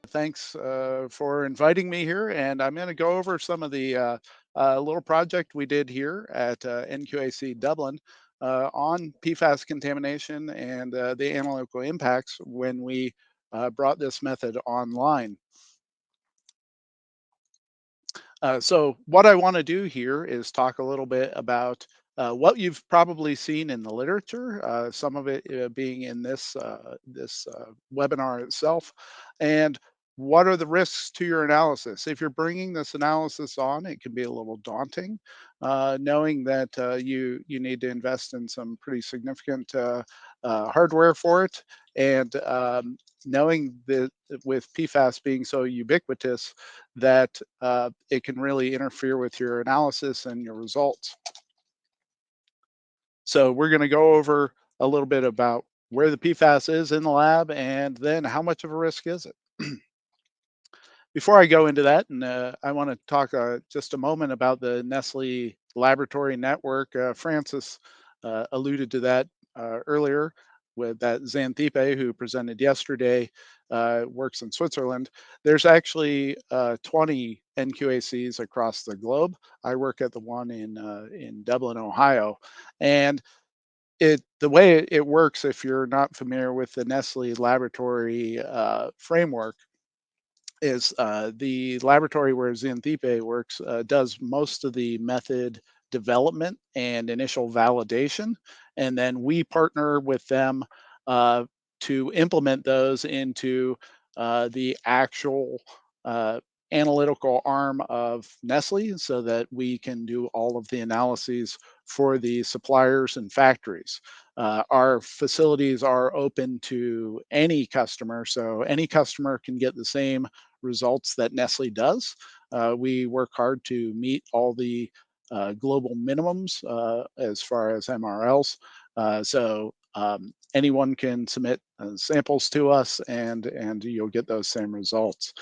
Thanks for inviting me here, and I'm going to go over some of the little project we did here at NQAC Dublin on PFAS contamination and the analytical impacts when we brought this method online. So what I want to do here is talk a little bit about what you've probably seen in the literature, some of it being in this webinar itself, and what are the risks to your analysis? If you're bringing this analysis on, it can be a little daunting, knowing that you need to invest in some pretty significant hardware for it, and knowing that with PFAS being so ubiquitous, that it can really interfere with your analysis and your results. So we're going to go over a little bit about where the PFAS is in the lab and then how much of a risk is it. Before I go into that, and I want to talk just a moment about the Nestle Laboratory Network. Francis alluded to that earlier with that Xanthippe who presented yesterday, works in Switzerland. There's actually 20 NQACs across the globe. I work at the one in Dublin, Ohio, and the way it works, if you're not familiar with the Nestle Laboratory framework, is the laboratory where Xanthippe works does most of the method development and initial validation, and then we partner with them uh, to implement those into the actual uh, analytical arm of Nestle, so that we can do all of the analyses for the suppliers and factories. Our facilities are open to any customer, so any customer can get the same results that Nestle does. We work hard to meet all the global minimums as far as MRLs. So anyone can submit samples to us, and you'll get those same results.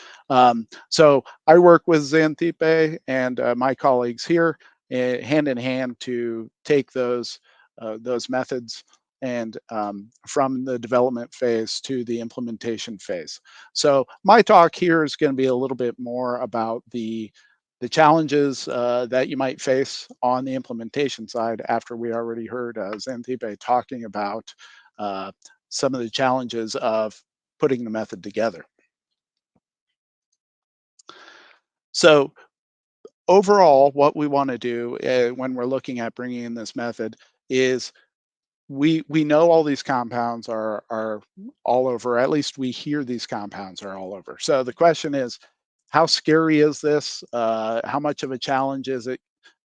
So I work with Xanthippe and my colleagues here hand in hand to take those methods and from the development phase to the implementation phase. So my talk here is going to be a little bit more about the challenges that you might face on the implementation side after we already heard Xanthippe talking about uh, some of the challenges of putting the method together. So overall, what we want to do when we're looking at bringing in this method is we know all these compounds are all over. At least we hear these compounds are all over. So the question is, how scary is this? How much of a challenge is it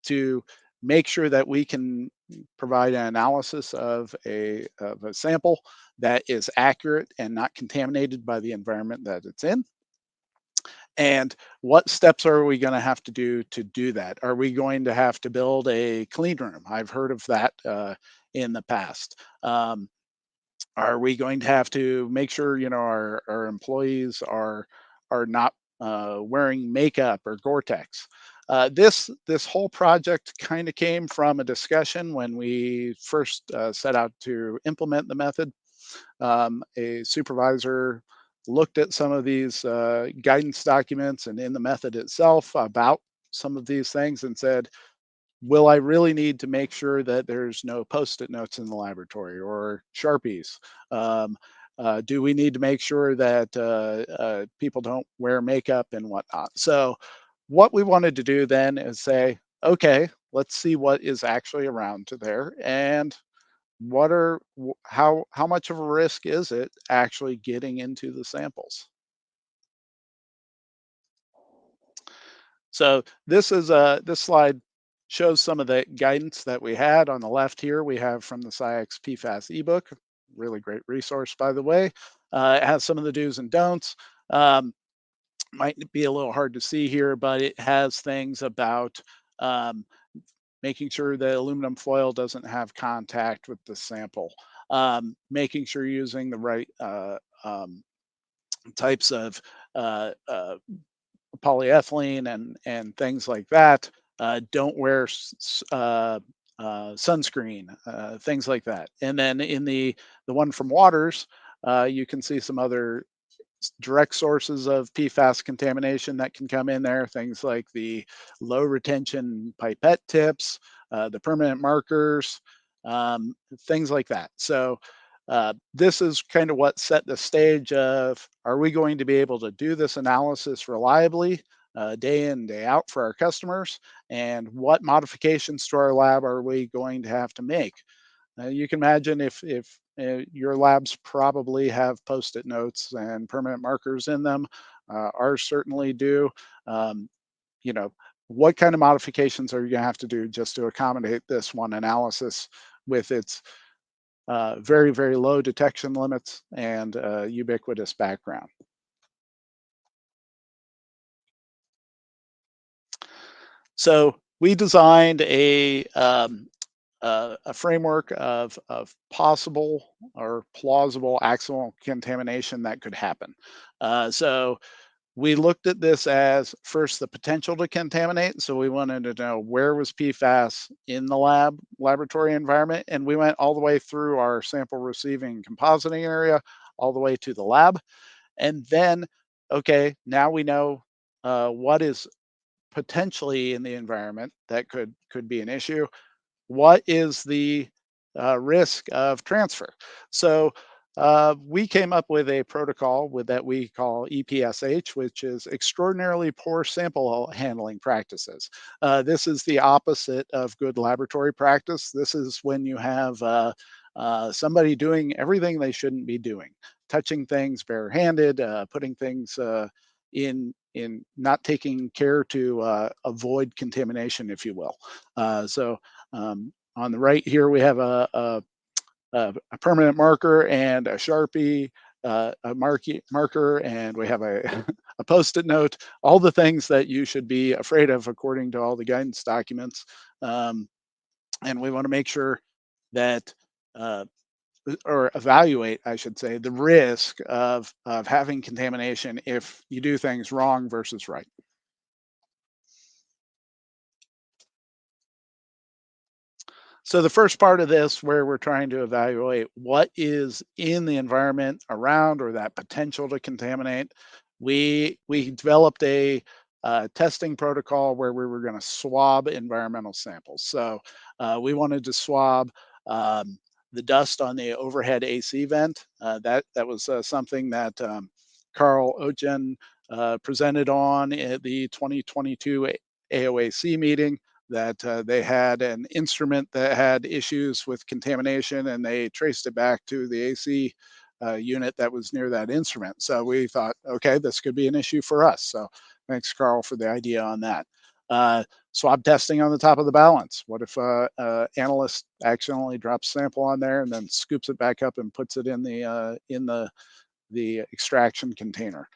to make sure that we can provide an analysis of a sample that is accurate and not contaminated by the environment that it's in? And what steps are we going to do that? Are we going to have to build a clean room? I've heard of that in the past. Are we going to have to make sure our employees are not wearing makeup or Gore-Tex? This whole project kind of came from a discussion when we first set out to implement the method. A supervisor looked at some of these guidance documents and in the method itself about some of these things and said, will I really need to make sure that there's no post-it notes in the laboratory or Sharpies? Do we need to make sure that people don't wear makeup and whatnot? So what we wanted to do then is say, okay, let's see what is actually around to there, and how much of a risk is it actually getting into the samples? So this slide shows some of the guidance that we had. On the left here, we have from the SciEx PFAS ebook, really great resource, by the way. It has some of the do's and don'ts. Um, might be a little hard to see here, but it has things about um, making sure the aluminum foil doesn't have contact with the sample, making sure you're using the right types of uh, uh, polyethylene and things like that. Don't wear sunscreen, things like that. And then in the one from Waters, you can see some other direct sources of PFAS contamination that can come in there, things like the low retention pipette tips, the permanent markers, things like that. So this is kind of what set the stage of, are we going to be able to do this analysis reliably day in, day out for our customers? And what modifications to our lab are we going to have to make? You can imagine if your labs probably have post-it notes and permanent markers in them. Ours certainly do. Um, you know, what kind of modifications are you going to have to do just to accommodate this one analysis with its very, very low detection limits and ubiquitous background? So we designed a framework of possible or plausible accidental contamination that could happen. So we looked at this as first the potential to contaminate. So we wanted to know where was PFAS in the laboratory environment, and we went all the way through our sample receiving compositing area, all the way to the lab, and then okay, now we know what is potentially in the environment that could be an issue. What is the risk of transfer? So we came up with a protocol that we call EPSH, which is extraordinarily poor sample handling practices. This is the opposite of good laboratory practice. This is when you have somebody doing everything they shouldn't be doing, touching things barehanded, putting things in not taking care to avoid contamination, if you will. So on the right here, we have a permanent marker and a Sharpie, marker, and we have a, a post-it note, all the things that you should be afraid of according to all the guidance documents. Um, and we want to make sure that, uh, or evaluate, I should say, the risk of having contamination if you do things wrong versus right. So the first part of this, where we're trying to evaluate what is in the environment around or that potential to contaminate, we developed a testing protocol where we were going to swab environmental samples. So we wanted to swab um, the dust on the overhead AC vent. That was something that Carl Ochen presented on at the 2022 AOAC meeting, that they had an instrument that had issues with contamination, and they traced it back to the AC unit that was near that instrument. So we thought, okay, this could be an issue for us. So thanks, Carl, for the idea on that. Swab testing on the top of the balance. What if analyst accidentally drops sample on there and then scoops it back up and puts it in the extraction container?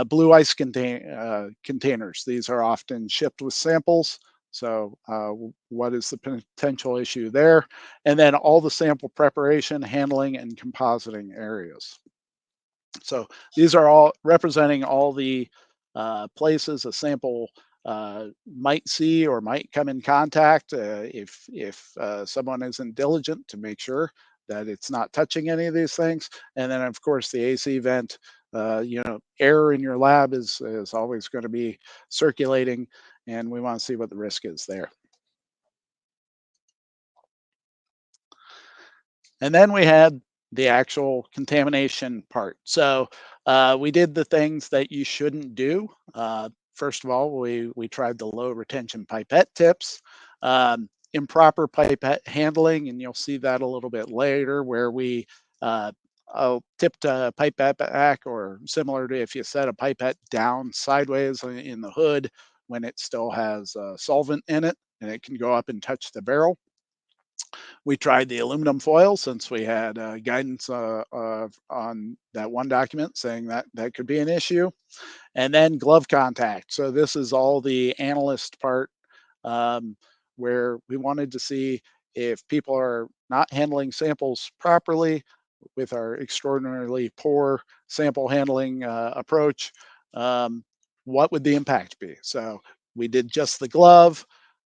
Blue ice containers. These are often shipped with samples. So, what is the potential issue there? And then all the sample preparation, handling, and compositing areas. So these are all representing all the places a sample might see or might come in contact if someone isn't diligent to make sure that it's not touching any of these things. And then, of course, the AC vent. Air in your lab is always going to be circulating, and we want to see what the risk is there. And then we had the actual contamination part. So we did the things that you shouldn't do. First of all, we tried the low retention pipette tips, improper pipette handling, and you'll see that a little bit later, where we uh, tipped a pipette back, or similar to if you set a pipette down sideways in the hood when it still has solvent in it, and it can go up and touch the barrel. We tried the aluminum foil, since we had guidance on that one document saying that that could be an issue. And then glove contact. So this is all the analyst part, um, where we wanted to see if people are not handling samples properly with our extraordinarily poor sample handling approach. Um, what would the impact be? So we did just the glove.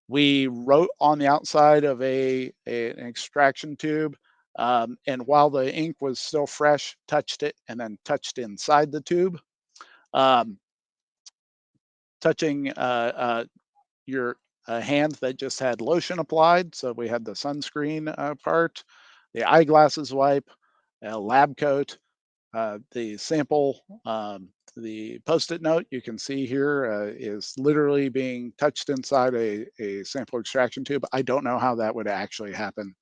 We wrote on the outside of an extraction tube And while the ink was still fresh, touched it and then touched inside the tube. Um, touching your hand that just had lotion applied. So we had the sunscreen part, the eyeglasses wipe, a lab coat, the sample, the post-it note you can see here is literally being touched inside a sample extraction tube. I don't know how that would actually happen.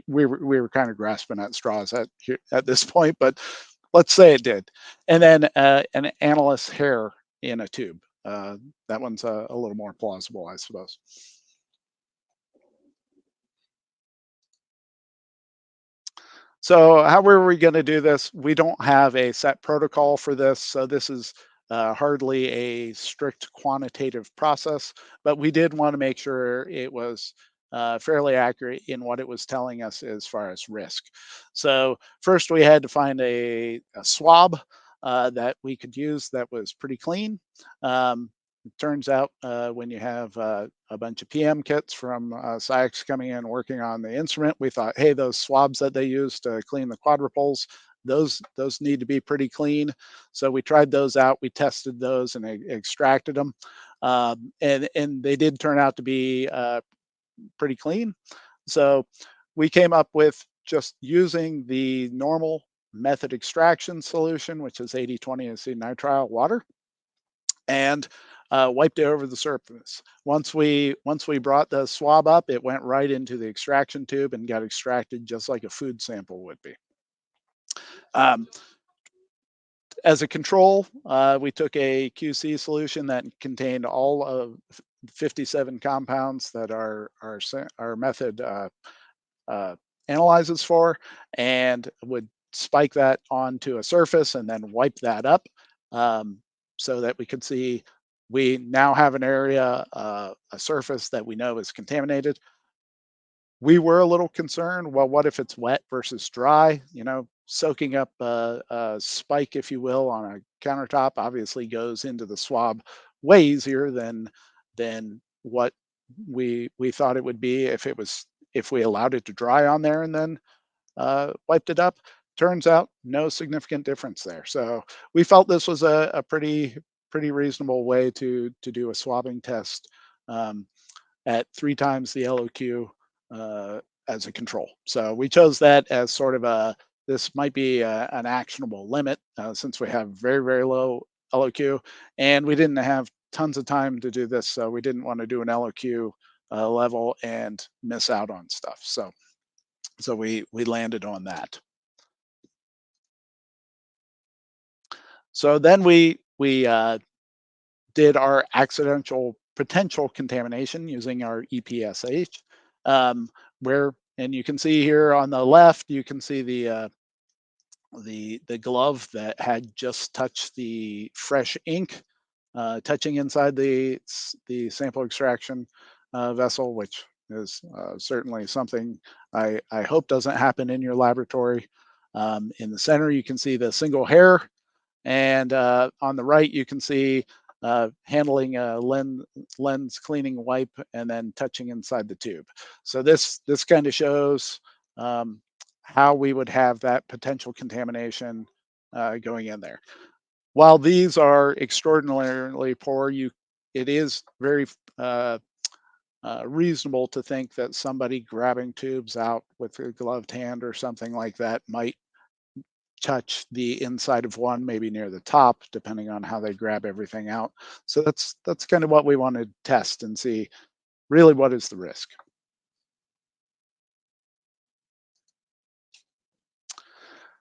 We were kind of grasping at straws at this point, but let's say it did. And then an analyst's hair in a tube. That one's a little more plausible, I suppose. So how were we going to do this? We don't have a set protocol for this, so this is hardly a strict quantitative process, but we did want to make sure it was fairly accurate in what it was telling us as far as risk. So first we had to find a swab that we could use that was pretty clean. Um, it turns out when you have a bunch of PM kits from SciEx coming in working on the instrument, we thought, hey, those swabs that they use to clean the quadruples, those need to be pretty clean. So we tried those out. We tested those and extracted them, and they did turn out to be pretty clean. So we came up with just using the normal method extraction solution, which is 80-20 acetonitrile water, and wiped it over the surface. Once we brought the swab up, it went right into the extraction tube and got extracted just like a food sample would be. Um, as a control, we took a QC solution that contained all of 57 compounds that our method uh, analyzes for, and would spike that onto a surface and then wipe that up, um, so that we could see we now have an area, a surface that we know is contaminated. We were a little concerned, well, what if it's wet versus dry? You know, soaking up a spike, if you will, on a countertop obviously goes into the swab way easier than what we thought it would be if we allowed it to dry on there and then wiped it up. Turns out no significant difference there. So we felt this was a pretty reasonable way to do a swabbing test. Um, at 3 times the LOQ as a control. So we chose that as sort of this might be an actionable limit since we have very low LOQ, and we didn't have tons of time to do this, so we didn't want to do an LOQ level and miss out on stuff. So we landed on that. So then we did our accidental potential contamination using our EPSH, where and you can see here on the left, you can see the glove that had just touched the fresh ink, touching inside the sample extraction vessel, which is certainly something I hope doesn't happen in your laboratory. In the center, you can see the single hair, and on the right, you can see handling a lens cleaning wipe and then touching inside the tube. So this kind of shows um, how we would have that potential contamination going in there. While these are extraordinarily poor, it is very uh, reasonable to think that somebody grabbing tubes out with a gloved hand or something like that might touch the inside of one, maybe near the top, depending on how they grab everything out. So that's kind of what we want to test and see really what is the risk.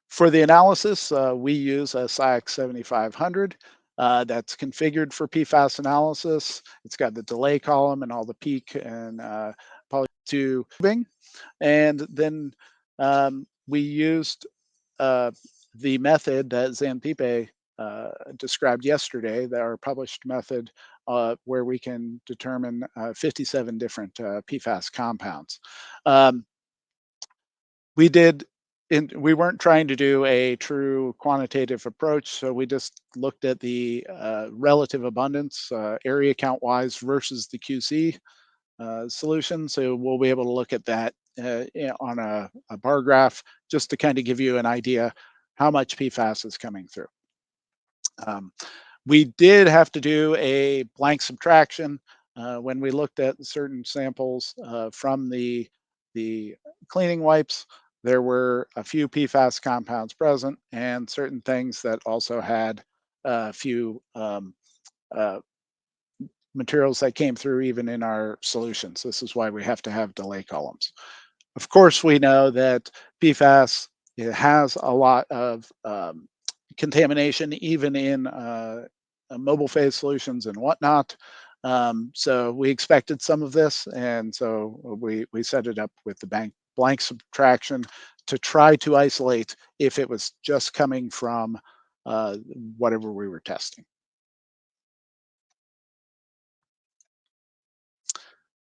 For the analysis, we use a SciEx 7500 that's configured for PFAS analysis. It's got the delay column and all the peak and poly tubing. And then we used uh, the method that Xanthippe described yesterday, our published method, where we can determine 57 different PFAS compounds. Um, we did, we weren't trying to do a true quantitative approach, so we just looked at the relative abundance, area count wise versus the QC solution. So we'll be able to look at that on a bar graph just to kind of give you an idea how much PFAS is coming through. Um, we did have to do a blank subtraction when we looked at certain samples from the cleaning wipes. There were a few PFAS compounds present, and certain things that also had a few uh, materials that came through even in our solutions. This is why we have to have delay columns. Of course, we know that PFAS, it has a lot of contamination, even in mobile phase solutions and whatnot. So we expected some of this, and so we set it up with the blank subtraction to try to isolate if it was just coming from whatever we were testing.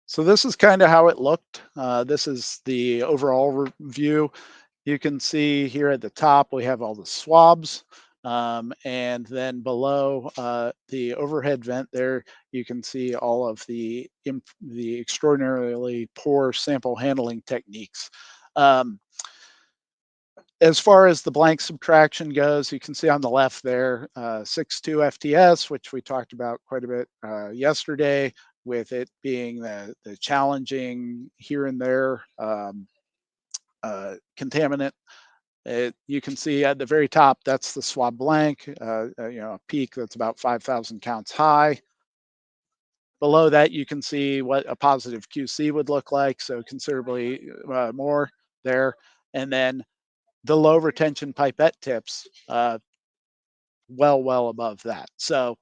So this is kind of how it looked. This is the overall view. You can see here at the top, we have all the swabs. And then below the overhead vent there, you can see all of the extraordinarily poor sample handling techniques. Um, as far as the blank subtraction goes, you can see on the left there, 6.2 FTS, which we talked about quite a bit yesterday, with it being the challenging here and there contaminant. You can see at the very top, that's the swab blank, a peak that's about 5,000 counts high. Below that, you can see what a positive QC would look like, so considerably more there. And then the low retention pipette tips, well above that. So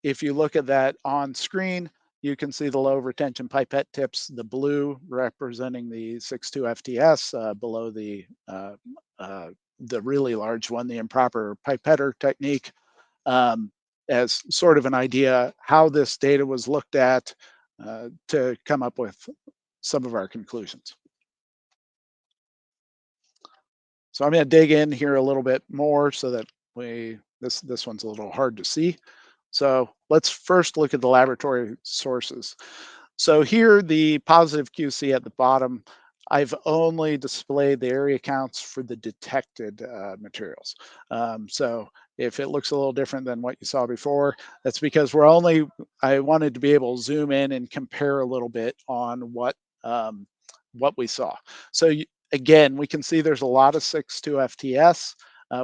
if you look at that on screen, you can see the low retention pipette tips, the blue representing the 6.2 FTS, below the really large one, the improper pipetter technique, um, as sort of an idea how this data was looked at to come up with some of our conclusions. So I'm going to dig in here a little bit more so that this one's a little hard to see. So let's first look at the laboratory sources. So here, the positive QC at the bottom, I've only displayed the area counts for the detected materials. So if it looks a little different than what you saw before, that's because I wanted to be able to zoom in and compare a little bit on what we saw. So again, we can see there's a lot of 6.2 FTS.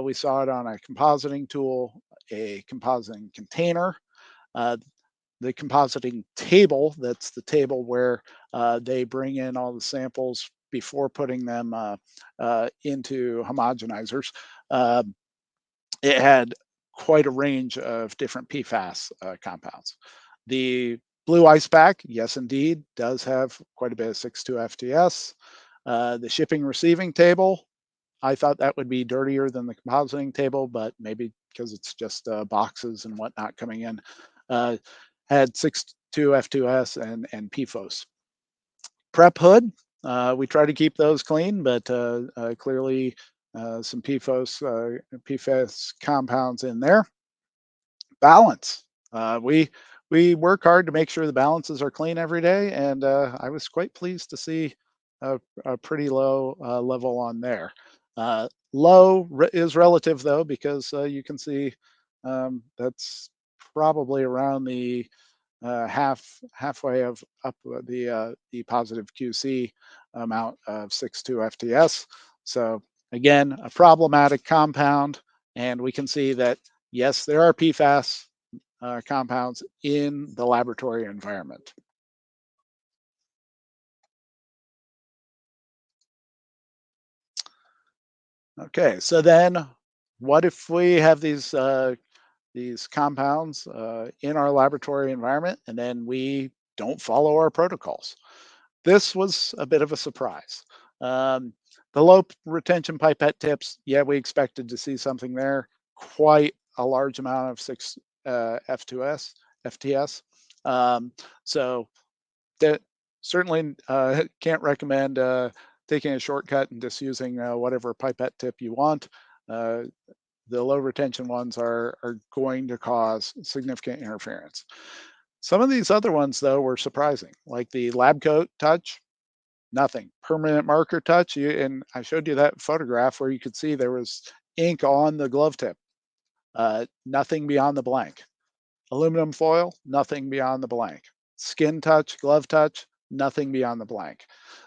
We saw it on a compositing tool, a compositing container, uh, the compositing table. That's the table where they bring in all the samples before putting them into homogenizers. Uh, it had quite a range of different PFAS compounds. The blue ice pack, yes, indeed, does have quite a bit of 6.2 FTS. The shipping receiving table, I thought that would be dirtier than the compositing table, but maybe because it's just boxes and whatnot coming in. Uh, had 6.2 F2S and PFOS. Prep hood, we try to keep those clean, but clearly some PFAS compounds in there. Balance. We work hard to make sure the balances are clean every day, and I was quite pleased to see a pretty low level on there. Is relative though, because you can see that's probably around the halfway of up the positive QC amount of 6.2 FTS. So again, a problematic compound, and we can see that yes, there are PFAS compounds in the laboratory environment. Okay, so then what if we have these compounds in our laboratory environment and then we don't follow our protocols? This was a bit of a surprise. Um, the low retention pipette tips, yeah, we expected to see something there. Quite a large amount of 6 F2S, FTS. So that certainly can't recommend taking a shortcut and just using whatever pipette tip you want. Uh, the low retention ones are going to cause significant interference. Some of these other ones, though, were surprising, like the lab coat touch. nothing. Permanent marker touch, and I showed you that photograph where you could see there was ink on the glove tip. Nothing beyond the blank. Aluminum foil, nothing beyond the blank. Skin touch, glove touch, nothing beyond the blank.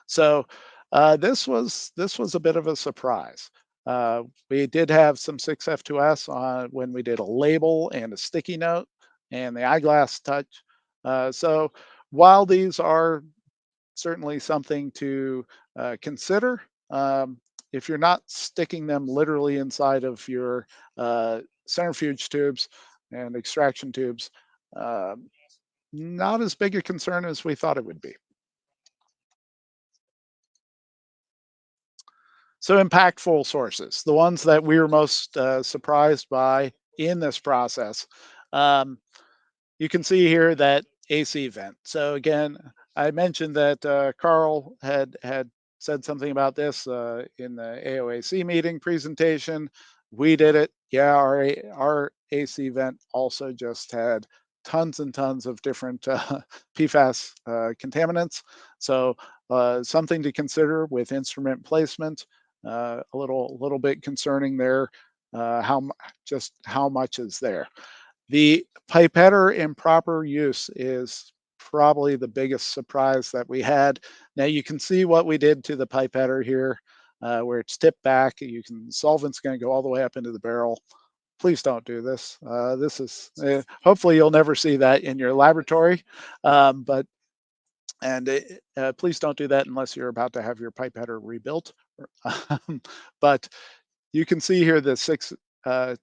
So this was a bit of a surprise. We did have some 6F2S on when we did a label and a sticky note and the eyeglass touch. So while these are certainly something to consider, if you're not sticking them literally inside of your centrifuge tubes and extraction tubes, uh, not as big a concern as we thought it would be. So impactful sources, the ones that we were most surprised by in this process. Um, you can see here that AC vent. So again, I mentioned that Carl had said something about this in the AOAC meeting presentation. We did it. Yeah, our AC vent also just had tons and tons of different PFAS contaminants. So something to consider with instrument placement. A little bit concerning there. Just how much is there? The pipetter in proper use is probably the biggest surprise that we had. Now you can see what we did to the pipetter here, where it's tipped back. You can solvent's going to go all the way up into the barrel. Please don't do this. This is hopefully you'll never see that in your laboratory, but and please don't do that unless you're about to have your pipetter rebuilt. But you can see here the uh,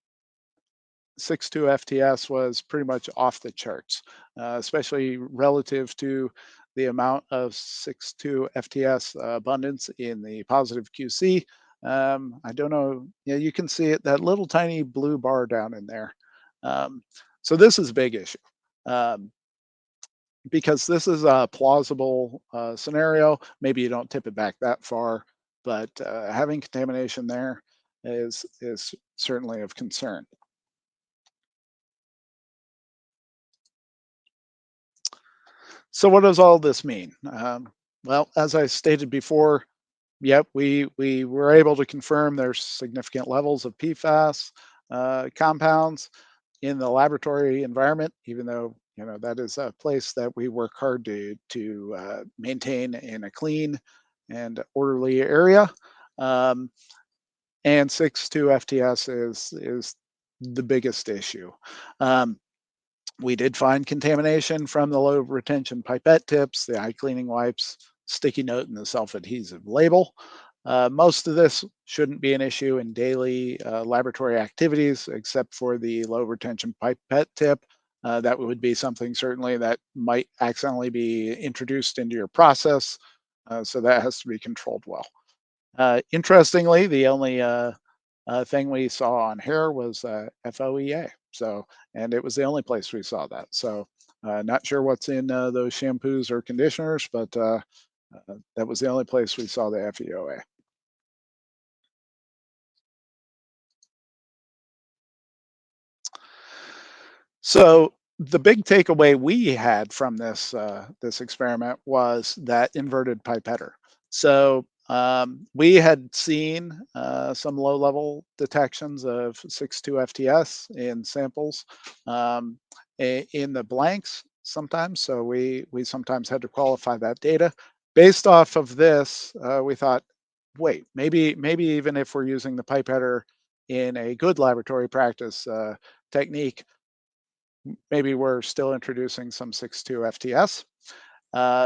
6.2 FTS was pretty much off the charts, especially relative to the amount of 6.2 FTS abundance in the positive QC. I don't know. Yeah, you can see it, that little tiny blue bar down in there. Um, so this is a big issue um, because this is a plausible scenario. Maybe you don't tip it back that far, but having contamination there is certainly of concern. So what does all this mean? Well, as I stated before, yep, we were able to confirm there's significant levels of PFAS compounds in the laboratory environment, even though that is a place that we work hard to maintain in a clean and orderly area. Um, and 6.2 FTS is the biggest issue. Um, we did find contamination from the low retention pipette tips, the eye cleaning wipes, sticky note, and the self adhesive label. Most of this shouldn't be an issue in daily laboratory activities, except for the low retention pipette tip. That would be something certainly that might accidentally be introduced into your process. So that has to be controlled well. Interestingly, the only thing we saw on hair was FOEA. So, and it was the only place we saw that. So, not sure what's in those shampoos or conditioners, but that was the only place we saw the FEOA. So, the big takeaway we had from this experiment was that inverted pipetter. So, we had seen some low-level detections of 6.2 FTS in samples in the blanks sometimes. So we sometimes had to qualify that data. Based off of this, we thought, wait, maybe even if we're using the pipetter in a good laboratory practice technique, maybe we're still introducing some 6.2 FTS.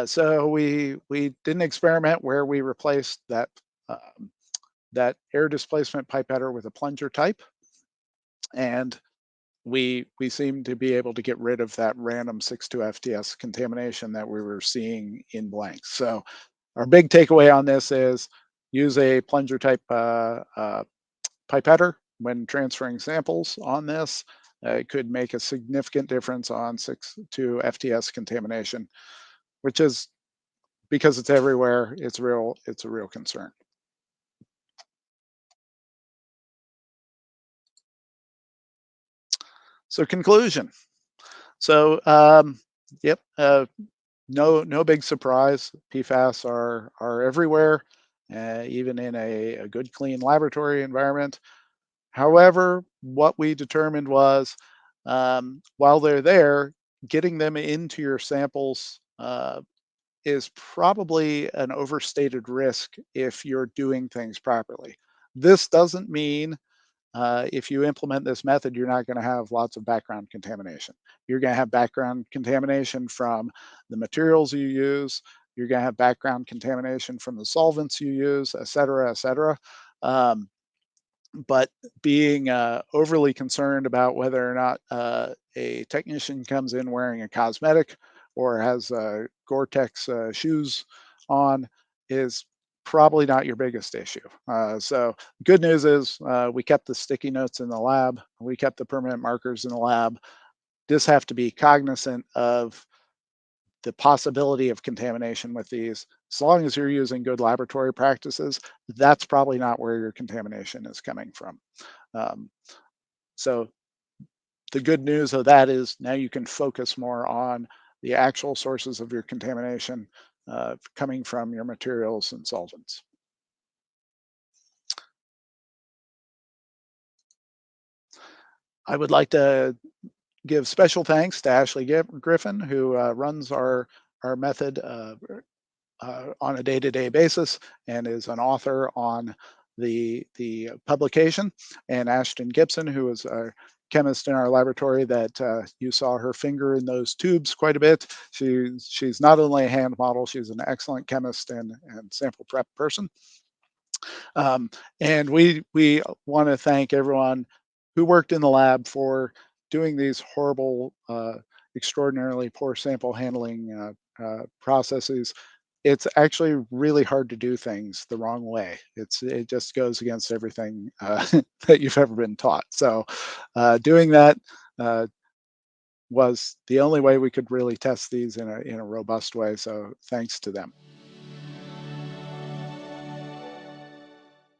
So we did an experiment where we replaced that air displacement pipetter with a plunger type, and we seem to be able to get rid of that random 6.2 FTS contamination that we were seeing in blanks. So our big takeaway on this is use a plunger type pipetter when transferring samples on this. It could make a significant difference on 6.2 FTS contamination, which is because it's everywhere. It's a real concern. So conclusion. So yep. No big surprise. PFAS are everywhere, even in a good clean laboratory environment. However, what we determined was, while they're there, getting them into your samples is probably an overstated risk if you're doing things properly. This doesn't mean if you implement this method, you're not going to have lots of background contamination. You're going to have background contamination from the materials you use. You're going to have background contamination from the solvents you use, et cetera, et cetera. Um, but being overly concerned about whether or not a technician comes in wearing a cosmetic or has Gore-Tex shoes on is probably not your biggest issue. So good news is we kept the sticky notes in the lab. We kept the permanent markers in the lab. Just have to be cognizant of the possibility of contamination with these. As long as you're using good laboratory practices, that's probably not where your contamination is coming from. Um, so the good news of that is now you can focus more on the actual sources of your contamination coming from your materials and solvents. I would like to give special thanks to Ashley Griffin, who runs our method on a day-to-day basis and is an author on the publication, and Ashton Gibson, who is a chemist in our laboratory that you saw her finger in those tubes quite a bit. She's not only a hand model, she's an excellent chemist and sample prep person. Um, and we want to thank everyone who worked in the lab for doing these horrible, extraordinarily poor sample handling processes. It's actually really hard to do things the wrong way. It just goes against everything that you've ever been taught. So doing that uh, was the only way we could really test these in a robust way. So thanks to them.